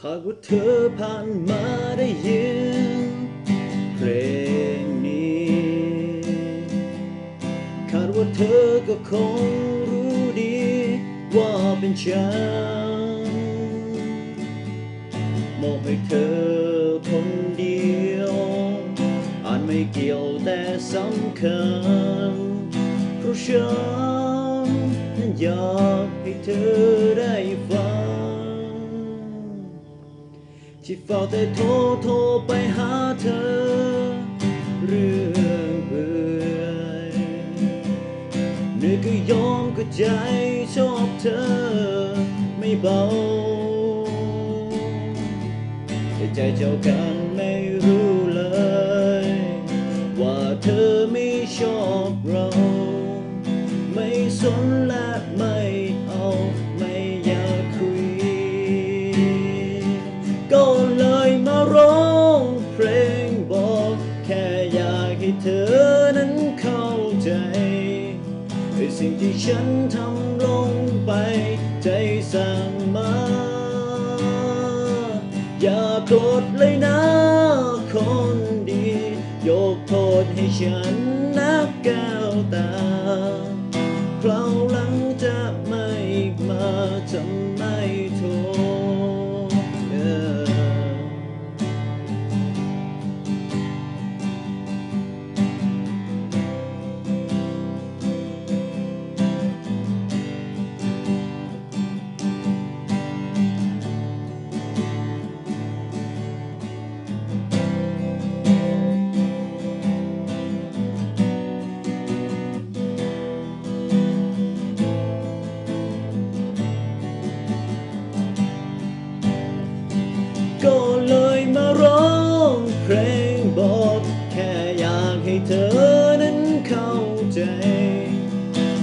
หากว่าเธอผ่านมาได้ยินเพลงนี้คาดว่าเธอก็คงรู้ดีว่าเป็นฉันมอบให้เธอคนเดียวอาจไม่เกี่ยวแต่สำคัญเพราะฉันนั้นอยากให้เธอได้ฟังที่เฝ้าแต่โทรไปหาเธอเรื่องเบื่อเหนื่อยก็ยอมก็ใจชอบเธอไม่เบาแต่ใจเจ้ากันไม่รู้เลยว่าเธอไม่ชอบเราไม่สนและไม่เอาไม่อยากคุยก็เลยมาร้องเพลงบอกแค่อยากให้เธอนั้นเข้าใจในสิ่งที่ฉันทำลงไปใจสั่งมาอย่าโกรธเลยนะคนดียกโทษให้ฉันนักแก้วตาคราวหลังจะไม่มาทำไม่โทษก็เลยมาร้องเพลงบอกแค่อยากให้เธอนั้นเข้าใจ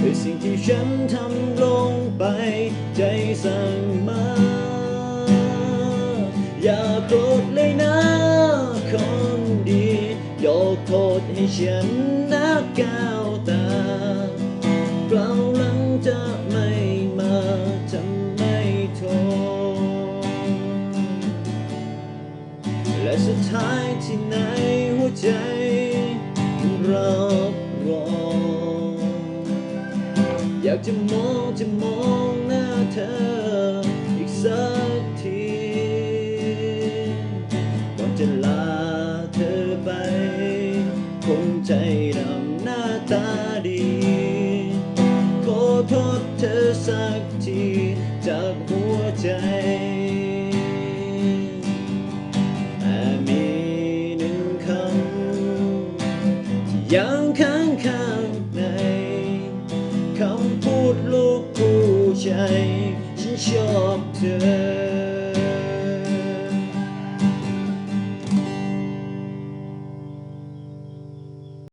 ในสิ่งที่ฉันทำลงไปใจสั่งมาอย่าโกรธเลยนะคนดียกโทษให้ฉันนักก้าวตาเปล่าหลังจะไม่มาจะไม่โทษและสุดท้ายที่ไหนหัวใจรับรองอยากจะมองหน้าเธออีกสักทีก่อนจะลาเธอไปคนใจดำหน้าตาดีขอโทษเธอสักทีจากหัวใจยังข้างในคำพูดลูกผู้ชายฉันชอบเธอ